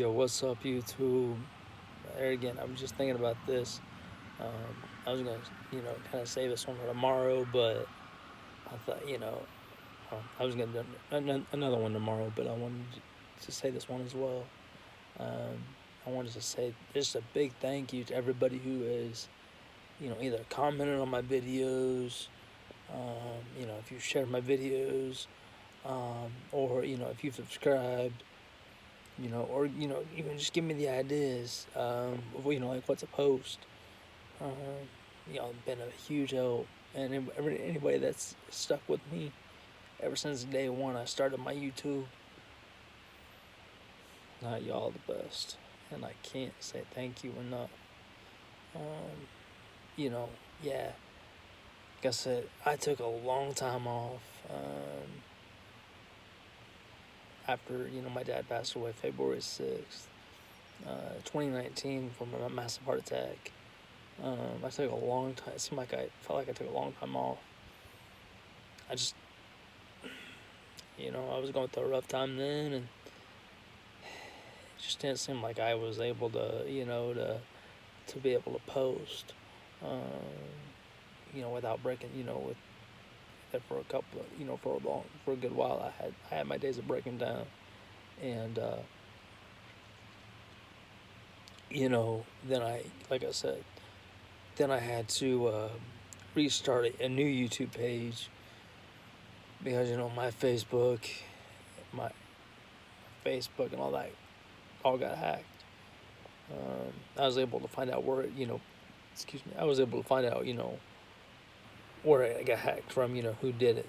Yo, what's up, YouTube? There again, I was just thinking about this. I was gonna, kind of save this one for tomorrow, but I thought, I was gonna do another one tomorrow, but I wanted to say this one as well. Um, I wanted to say just a big thank you to everybody who has, either commented on my videos, if you shared my videos, or if you've subscribed, or even just give me the ideas of like what to post. Um, been a huge help, and anybody that's stuck with me ever since day one I started my YouTube. Y'all the best, and I can't say thank you enough. Um, you know, yeah. Like I said, I took a long time off after my dad passed away February 6th, 2019 from a massive heart attack. I took a long time. It seemed like I felt like I took a long time off. I just, I was going through a rough time then, and it just didn't seem like I was able to, to be able to post, without breaking, with that for a couple, for a good while. I had my days of breaking down, and then like I said, then I had to restart a new YouTube page because my Facebook and all that all got hacked. I was able to find out where I was able to find out where it got hacked from, who did it.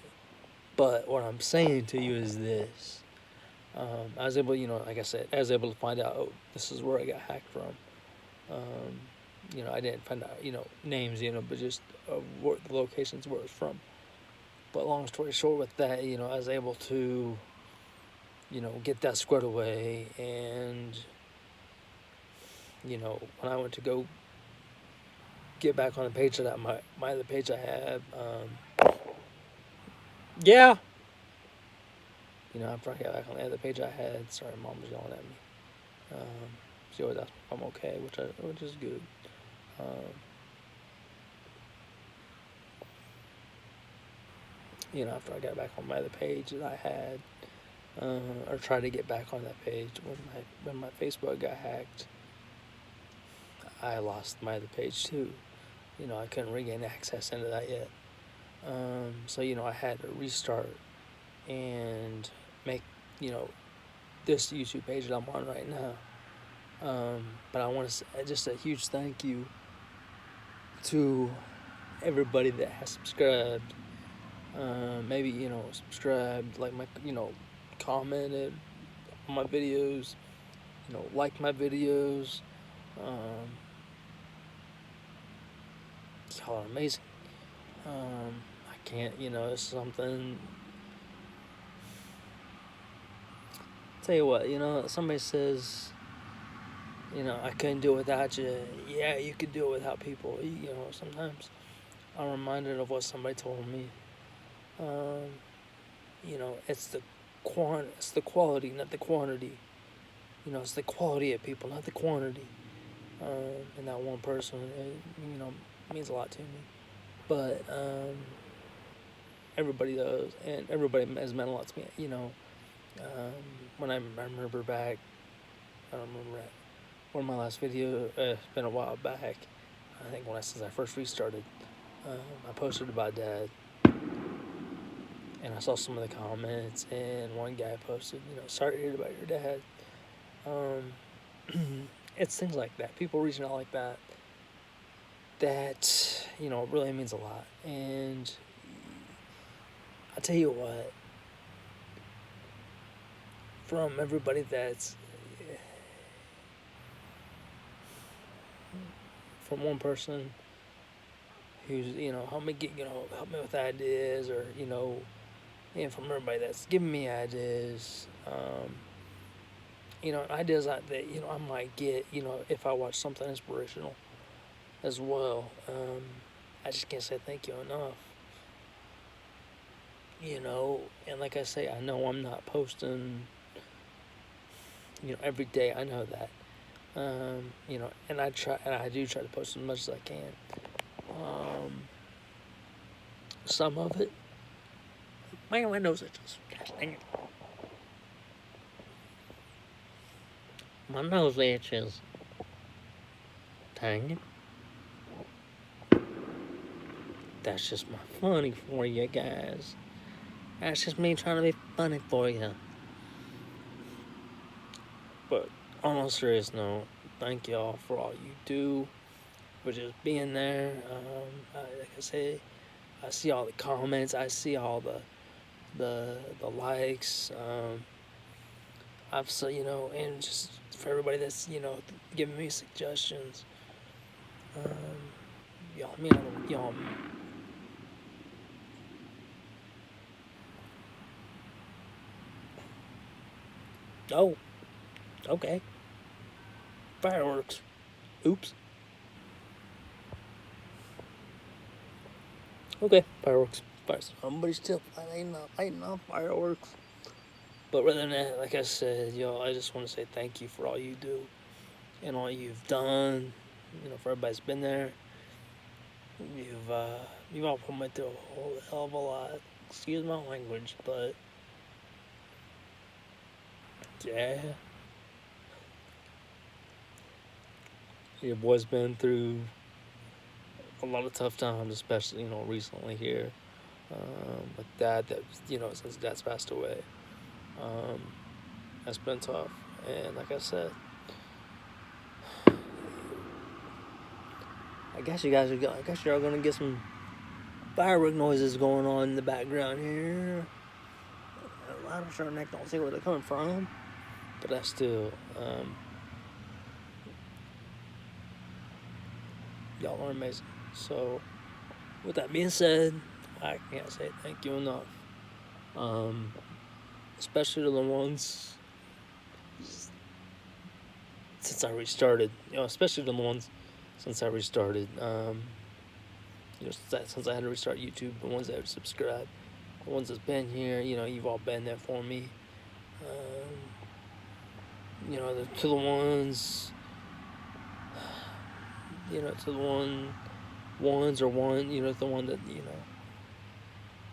But what I'm saying to you is this: I was able, like I said, I was able to find out, oh, this is where I got hacked from. I didn't find out, names, but just the locations where it's from. But long story short, with that, I was able to, get that squared away. And, when I went to go get back on the page that my other page I had, yeah. After I got back on the other page I had, sorry, mom was yelling at me. She always asked me if I'm okay, which is good. After I got back on my other page that I had, or tried to get back on that page when my Facebook got hacked, I lost my other page too. I couldn't regain access into that yet. So I had to restart and make this YouTube page that I'm on right now. But I want to say just a huge thank you to everybody that has subscribed. Maybe subscribed, like my commented on my videos, liked my videos. Y'all are amazing. I can't, it's something. Tell you what, somebody says, I couldn't do it without you. Yeah, you could do it without people. Sometimes I'm reminded of what somebody told me. It's the quality, not the quantity. It's the quality of people, not the quantity. And that one person, it means a lot to me. But everybody does, and everybody has meant a lot to me. When I remember back, I don't remember one of my last videos. It's been a while back. I think since I first restarted, I posted about Dad, and I saw some of the comments, and one guy posted, sorry to hear about your dad. It's things like that. People reaching out like that. That really means a lot. And I tell you what, from everybody that's from one person who's help me with ideas, or and from everybody that's giving me ideas, ideas that I might get if I watch something inspirational as well. I just can't say thank you enough. And like I say, I know I'm not posting every day. I know that. And I do try to post as much as I can. Some of it, my nose itches. Gosh dang it. My nose itches. Dang it. That's just my funny for you guys. That's just me trying to be funny for you. But on a serious note, thank y'all for all you do, for just being there. Like I say, I see all the comments. I see all the likes. I've and just for everybody that's giving me suggestions. Y'all. Oh, okay. Fireworks. Oops. Okay, fireworks. Somebody's still lighting off fireworks. But rather than that, like I said, y'all, I just want to say thank you for all you do and all you've done. For everybody's been there. You've all put me through a whole hell of a lot. Excuse my language, but yeah. Your boy's been through a lot of tough times, especially, recently here. With Dad, since Dad's passed away. That's been tough. And like I said, I guess you're all gonna get some firework noises going on in the background here. I'm sure Nick don't see where they're coming from, but that's still, y'all are amazing. So, with that being said, I can't say thank you enough. Especially to the ones since I restarted. Especially the ones since I restarted. Since I had to restart YouTube, the ones that have subscribed, the ones that's been here, you've all been there for me. To the ones, to the ones or one, the one that,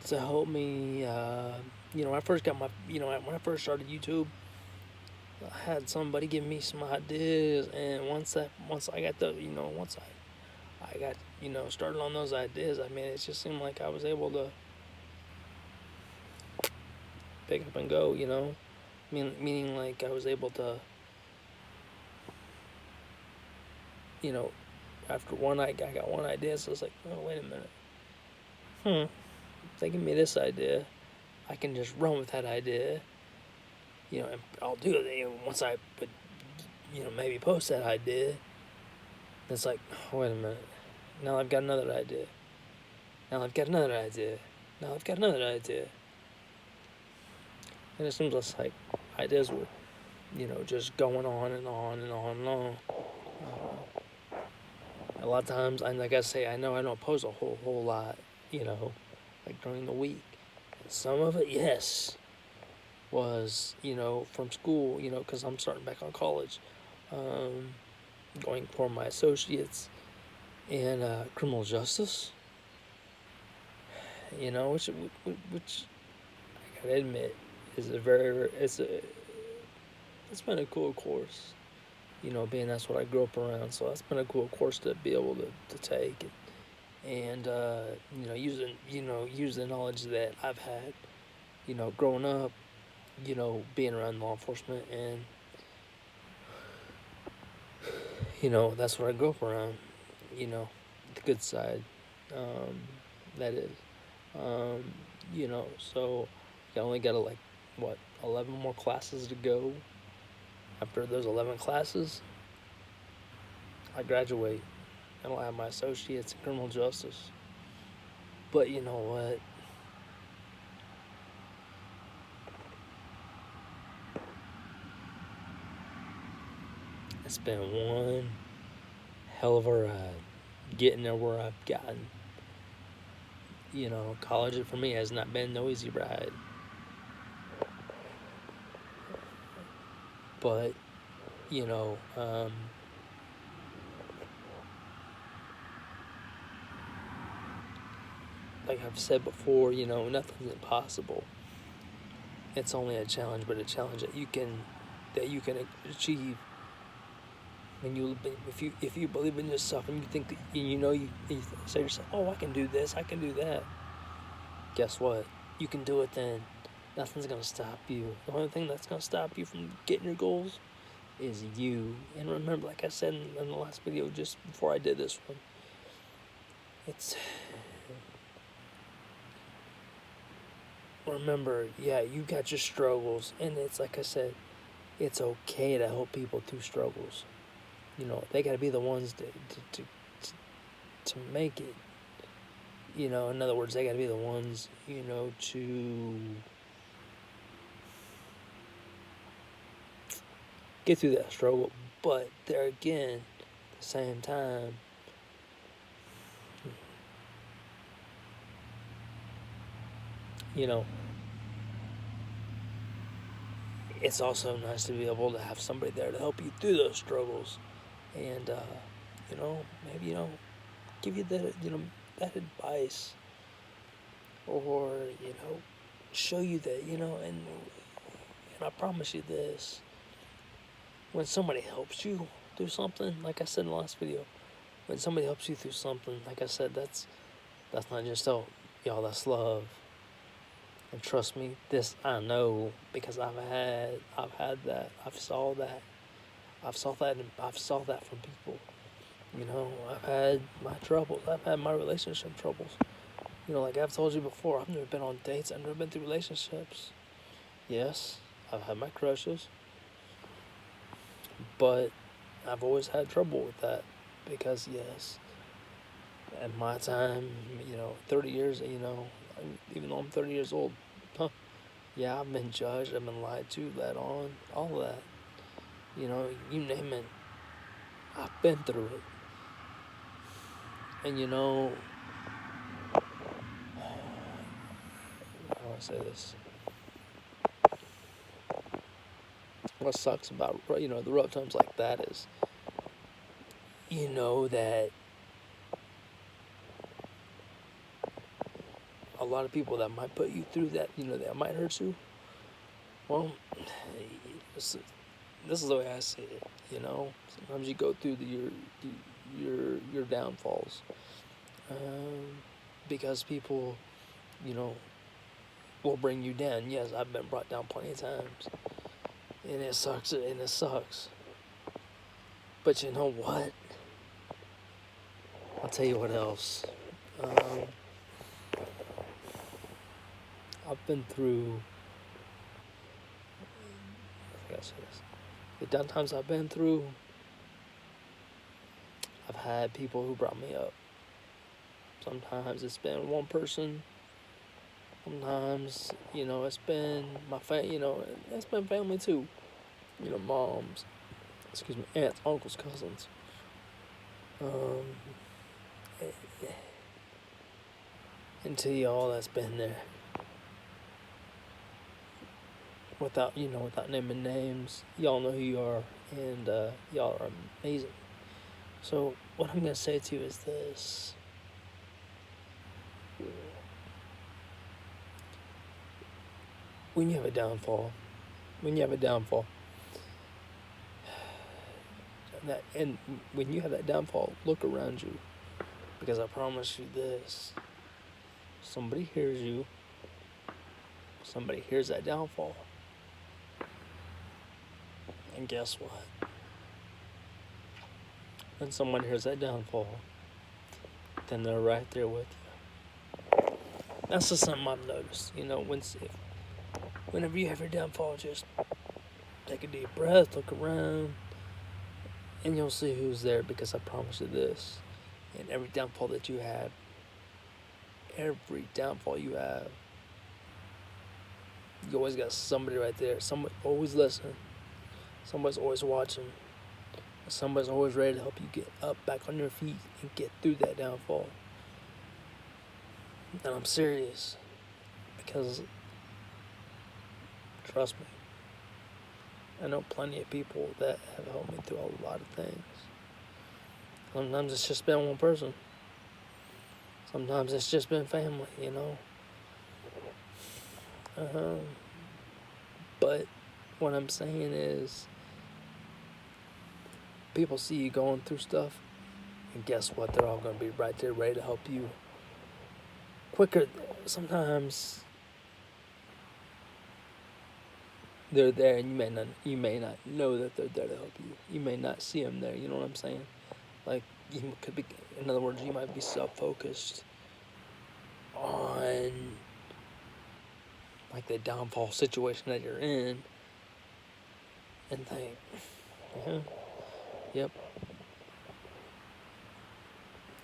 to help me, when I first got when I first started YouTube, I had somebody give me some ideas, and once I got I got, started on those ideas, I mean, it just seemed like I was able to pick up and go, meaning like I was able to, after I got one idea, so I was like, oh, wait a minute. They give me this idea, I can just run with that idea, and I'll do it once I put, maybe post that idea. It's like, oh, wait a minute. Now I've got another idea. Now I've got another idea. Now I've got another idea. And it seems like ideas were, just going on and on and on and on. A lot of times, and like I say, I know I don't post a whole lot, like during the week. Some of it, yes, was, from school, because I'm starting back on college, going for my associates in criminal justice, which I gotta admit is it's been a cool course, being that's what I grew up around, so that's been a cool course to be able to take, and use the knowledge that I've had, growing up, being around law enforcement, and that's what I grew up around, the good side, that is, so I only got 11 more classes to go. After those 11 classes, I graduate and I'll have my associates in criminal justice. But you know what? It's been one hell of a ride getting there where I've gotten. College for me has not been no easy ride. But, you know, like I've said before, you know, nothing's impossible. It's only a challenge, but a challenge that you can achieve. When if you believe in yourself and you think that, you say to yourself, oh, I can do this, I can do that. Guess what? You can do it then. Nothing's gonna stop you. The only thing that's gonna stop you from getting your goals is you. And remember, like I said in the last video, just before I did this one, remember, yeah, you got your struggles, and it's like I said, it's okay to help people through struggles. You know, they got to be the ones to make it. You know, in other words, they got to be the ones, to get through that struggle. But there again, at the same time, it's also nice to be able to have somebody there to help you through those struggles, and maybe give you that advice, or show you that and I promise you this: when somebody helps you through something, like I said in the last video, when somebody helps you through something, like I said, that's not just help, y'all. That's love. And trust me, this I know, because I've had that. I've saw that. I've saw that from people. I've had my troubles. I've had my relationship troubles. Like I've told you before, I've never been on dates. I've never been through relationships. Yes, I've had my crushes, but I've always had trouble with that, because yes, at my time, 30 years, even though I'm 30 years old, yeah, I've been judged, I've been lied to, led on, all of that. You name it, I've been through it. And I want to say this. What sucks about, the rough times like that is, that a lot of people that might put you through that, that might hurt you. Well, this is the way I see it. Sometimes you go through your downfalls, because people, will bring you down. Yes, I've been brought down plenty of times, and it sucks. But you know what? I'll tell you what else. I've been through, I gotta say this, the down times I've been through, I've had people who brought me up. Sometimes it's been one person. Sometimes, it's been my it's been family too. Moms, aunts, uncles, cousins. And to y'all that's been there. Without naming names, y'all know who you are, and y'all are amazing. So what I'm gonna say to you is this: when you have a downfall, and when you have that downfall, look around you, because I promise you this: somebody hears you, somebody hears that downfall, and guess what? When someone hears that downfall, then they're right there with you. That's just something I've noticed. Whenever you have your downfall, just take a deep breath, look around, and you'll see who's there, because I promise you this: in every downfall you have, you always got somebody right there. Somebody always listening. Somebody's always watching. Somebody's always ready to help you get up, back on your feet, and get through that downfall. And I'm serious, because trust me, I know plenty of people that have helped me through a lot of things. Sometimes it's just been one person. Sometimes it's just been family, you know. But what I'm saying is, people see you going through stuff, and guess what? They're all going to be right there ready to help you quicker. Sometimes they're there, and you may not know that they're there to help you. You may not see them there. You know what I'm saying? Like, you could be, in other words, you might be self-focused on like the downfall situation that you're in, and think, yeah, yep.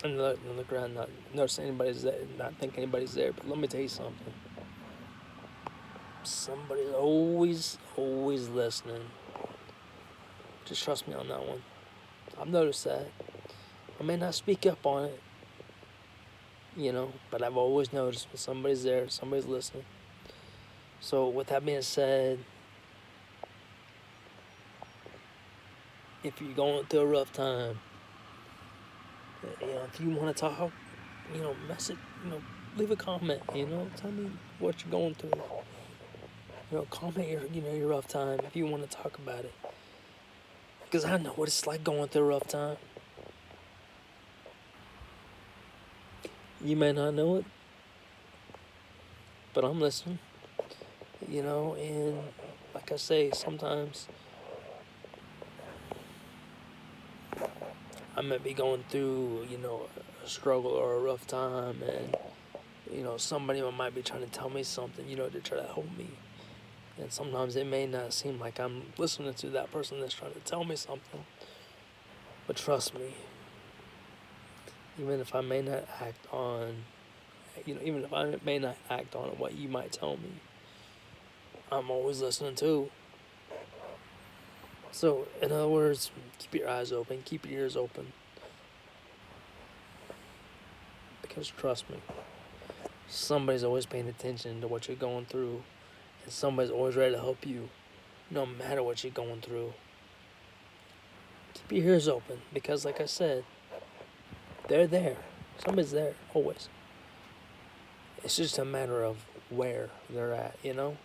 And look around, not notice anybody's there, not think anybody's there. But let me tell you something. Somebody's always listening. Just trust me on that one. I've noticed that. I may not speak up on it, you know, but I've always noticed when somebody's there, somebody's listening. So with that being said, if you're going through a rough time, you know, if you want to talk, you know, message, you know, leave a comment, you know, tell me what you're going through. You know, comment your rough time if you want to talk about it. Because I know what it's like going through a rough time. You may not know it, but I'm listening. You know, and like I say, sometimes I might be going through, you know, a struggle or a rough time, and, you know, somebody might be trying to tell me something, you know, to try to help me. And sometimes it may not seem like I'm listening to that person that's trying to tell me something. But trust me, even if I may not act on, you know, even if I may not act on what you might tell me, I'm always listening too. So, in other words, keep your eyes open, keep your ears open. Because trust me, somebody's always paying attention to what you're going through. And somebody's always ready to help you, no matter what you're going through. Keep your ears open, because like I said, they're there. Somebody's there, always. It's just a matter of where they're at, you know?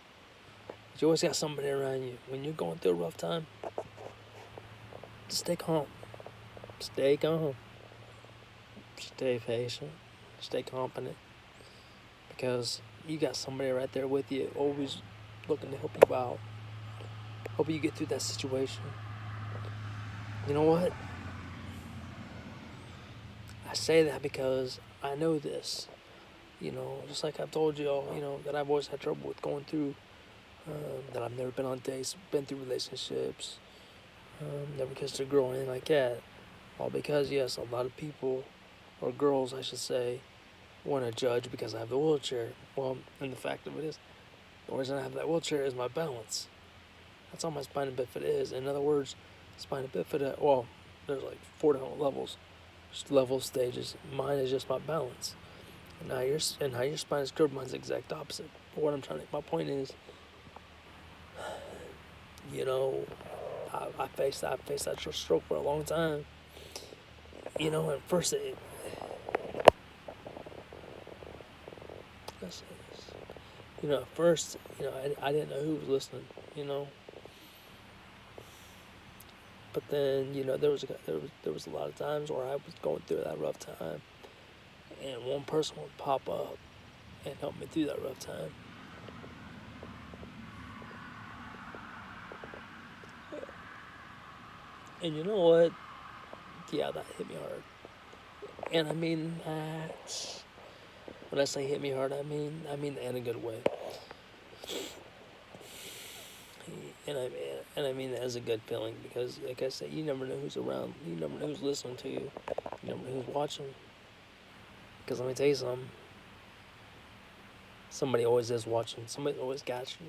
But you always got somebody around you. When you're going through a rough time, stay calm. Stay calm. Stay patient. Stay confident. Because you got somebody right there with you, always looking to help you out. Help you get through that situation. You know what? I say that because I know this. You know, just like I've told you all, you know, that I've always had trouble with going through, that I've never been on dates, been through relationships, never kissed a girl or anything like that. All because, yes, a lot of people, or girls I should say, want to judge because I have the wheelchair. Well, and the fact of it is, the reason I have that wheelchair is my balance. That's all my spina bifida is. In other words, spina bifida, well, there's like 4 different level stages. Mine is just my balance. And how your spine is curved, mine's the exact opposite. But what I'm trying to, my point is, you know, I faced that stroke for a long time. You know, at first you know, at first, you know, I didn't know who was listening, you know. But then, you know, there was a lot of times where I was going through that rough time, and one person would pop up and help me through that rough time. And you know what? Yeah, that hit me hard. And I mean that. When I say hit me hard, I mean in a good way. And I mean that as a good feeling, because, like I said, you never know who's around. You never know who's listening to you. You never know who's watching. Because let me tell you something. Somebody always is watching. Somebody always got you.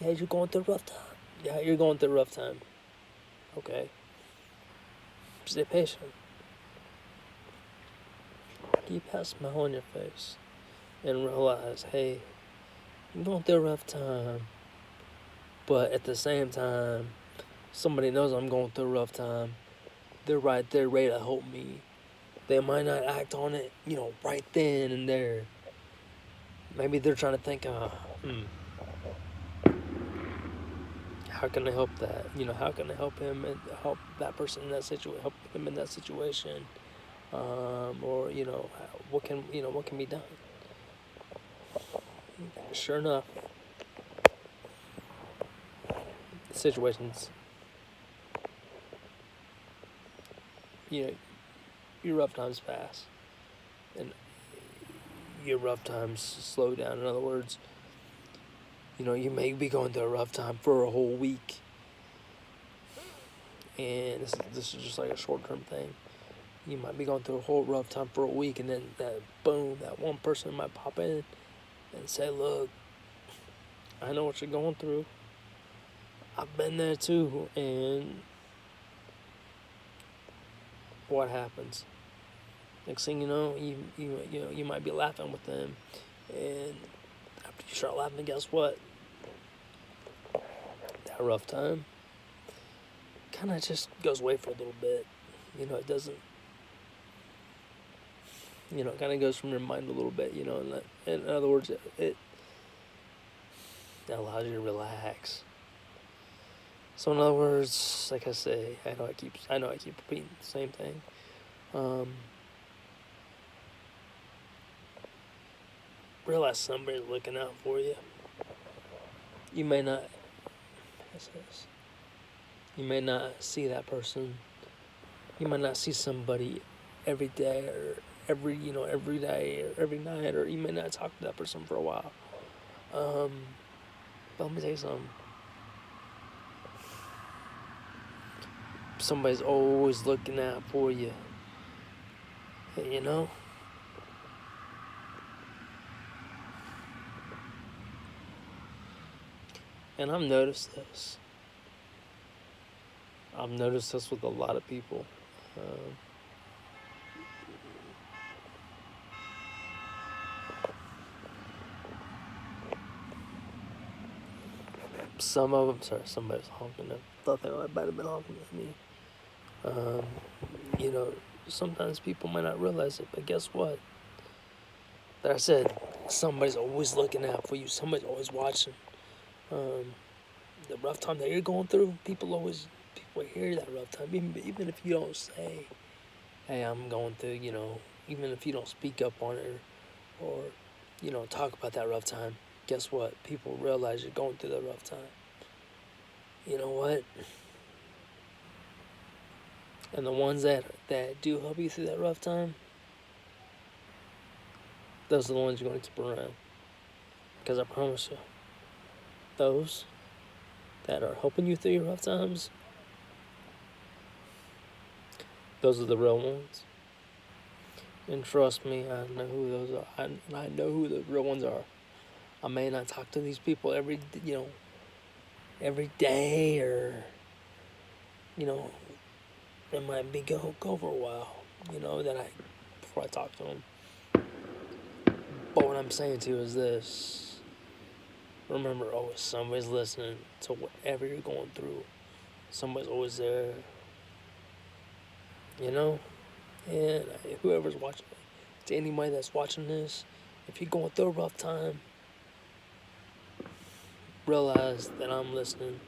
Yeah, you're going through a rough time. Yeah, you're going through a rough time. Okay. Stay patient. Keep that smile on your face. And realize, hey, you're going through a rough time. But at the same time, somebody knows I'm going through a rough time. They're right there ready to help me. They might not act on it, right then and there. Maybe they're trying to think, how can I help that? How can I help him and help that person in that situation, help him in that situation, or what can be done? Sure enough, situations, you know, your rough times pass, and your rough times slow down. In other words, you may be going through a rough time for a whole week, and this is just like a short-term thing. You might be going through a whole rough time for a week, and then that one person might pop in and say, "Look, I know what you're going through. I've been there too." And what happens? Next thing you know, you might be laughing with them, and after you start laughing, guess what? That rough time kind of just goes away for a little bit. It doesn't. It kind of goes from your mind a little bit. In other words, it allows you to relax. So in other words, like I say, I know I keep repeating the same thing. Realize somebody's looking out for you. You may not see that person. You might not see somebody every day or every day or every night, or you may not talk to that person for a while. But let me tell you something. Somebody's always looking out for you. And I've noticed this. I've noticed this with a lot of people. Some of them, somebody's honking. I thought they might have been honking at me. Sometimes people might not realize it, but guess what? Like I said, somebody's always looking out for you. Somebody's always watching. The rough time that you're going through, people hear that rough time. Even if you don't say, "Hey, I'm going through," even if you don't speak up on it or talk about that rough time, guess what? People realize you're going through that rough time. You know what? And the ones that do help you through that rough time, those are the ones you're going to keep around. Because I promise you, those that are helping you through your rough times, those are the real ones. And trust me, I know who those are. I know who the real ones are. I may not talk to these people every day, or it might be go for a while, before I talk to them. But what I'm saying to you is this: remember, always somebody's listening to whatever you're going through. Somebody's always there. And whoever's watching, to anybody that's watching this, if you're going through a rough time, realize that I'm listening,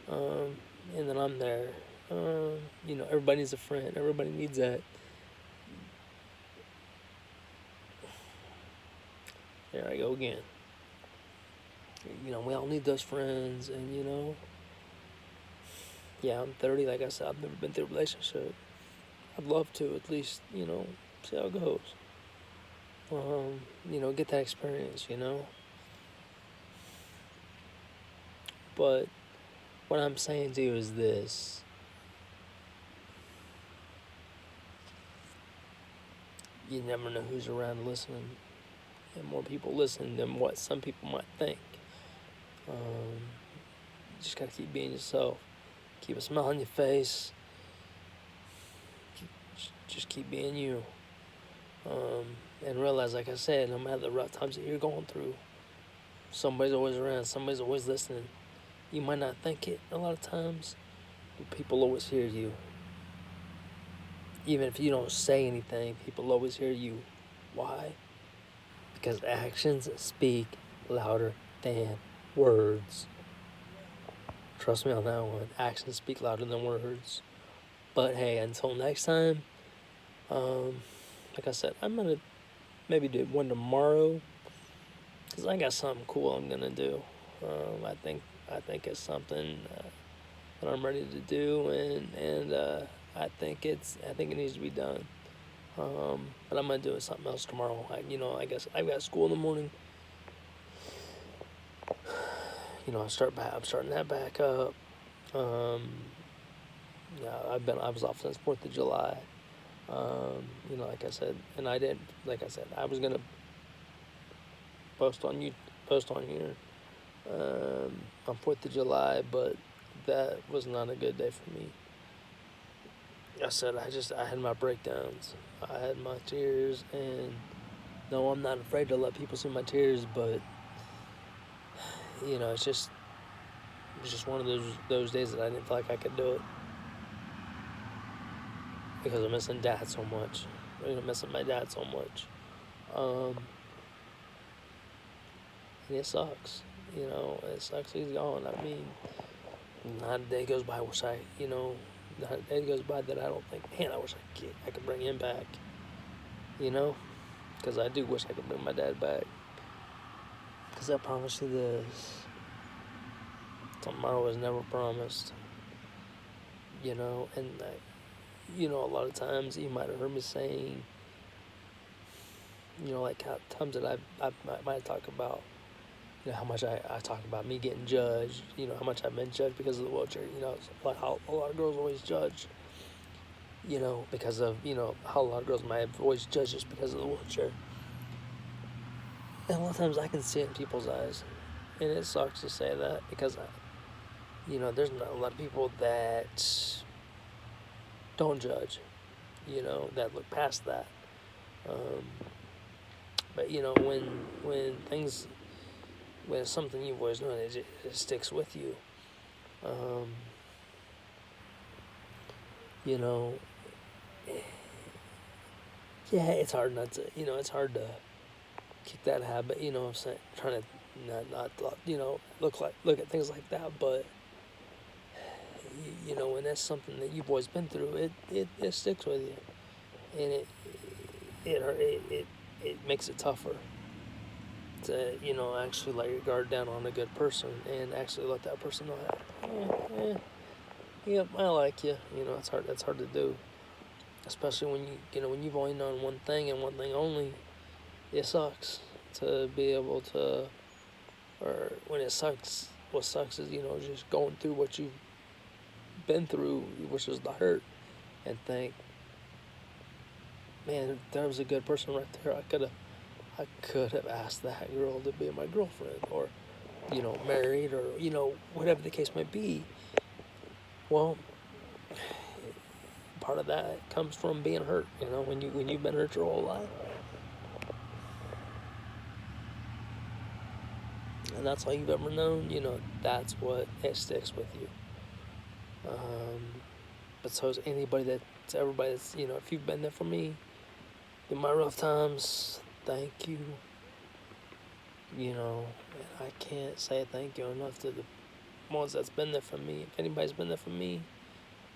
and that I'm there. Everybody needs a friend. Everybody needs that. There I go again. We all need those friends, and yeah, I'm 30. Like I said, I've never been through a relationship. I'd love to, at least, see how it goes. Get that experience, But what I'm saying to you is this: you never know who's around listening, and more people listen than what some people might think. Just gotta keep being yourself. Keep a smile on your face. Just keep being you. And realize, like I said, no matter the rough times that you're going through, somebody's always around. Somebody's always listening. You might not think it a lot of times, but people always hear you. Even if you don't say anything, people always hear you. Why? Because actions speak louder than words. Trust me on that one. Actions speak louder than words. But hey, until next time, like I said, I'm gonna maybe do one tomorrow, because I got something cool I'm gonna do. I think it's something that I'm ready to do, and I think it needs to be done. But I'm gonna do something else tomorrow. I guess I've got school in the morning. I'm starting that back up. Yeah, I was off since 4th of July. Like I said, and I didn't. Like I said, I was gonna post on here on 4th of July, but that was not a good day for me. I said I had my breakdowns. I had my tears, and no, I'm not afraid to let people see my tears, but it's just one of those days that I didn't feel like I could do it because I'm missing Dad so much. Missing my dad so much, and it sucks. It sucks. He's gone. I mean, not a day goes by not a day goes by that I don't think, man, I wish I could bring him back. Because I do wish I could bring my dad back. Because I promise you this, tomorrow was never promised. And a lot of times you might have heard me saying, like how times that I might talk about, how much I talk about me getting judged, how much I've been judged because of the wheelchair, it's like how a lot of girls always judge, because of, how a lot of girls might have always judged just because of the wheelchair. And a lot of times I can see it in people's eyes, and it sucks to say that because, there's not a lot of people that don't judge, that look past that. But, when it's something you've always known, it sticks with you. Yeah, it's hard not to, it's hard to kick that habit, I'm saying, trying to not look at things like that, but, when that's something that you've always been through, it sticks with you, and it makes it tougher to, actually let your guard down on a good person and actually let that person know, yep, I like you. It's hard. That's hard to do, especially when when you've only known one thing and one thing only. It sucks to be able to, or when it sucks. What sucks is just going through what you've been through, which is the hurt, and think, man, there was a good person right there. I could have asked that girl to be my girlfriend, or married, or whatever the case might be. Well, part of that comes from being hurt. When you've been hurt your whole life, and that's all you've ever known. That's what it sticks with you. But so is everybody that's if you've been there for me in my rough times, thank you. And I can't say thank you enough to the ones that's been there for me. If anybody's been there for me,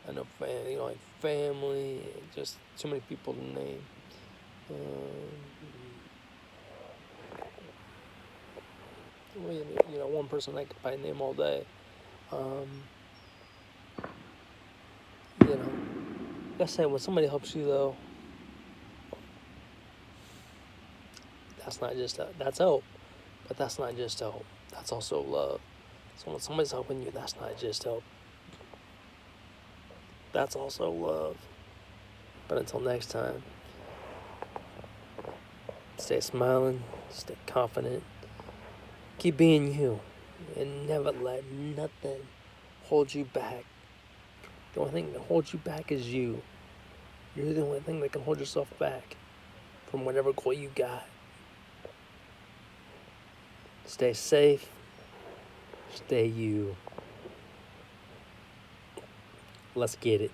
I know, like family, just too many people to name. One person I could probably name all day. Let's say when somebody helps you though, that's help, but that's not just help. That's also love. So when somebody's helping you, that's not just help. That's also love. But until next time, stay smiling, stay confident, keep being you, and never let nothing hold you back. The only thing that holds you back is you. You're the only thing that can hold yourself back from whatever goal you got. Stay safe. Stay you. Let's get it.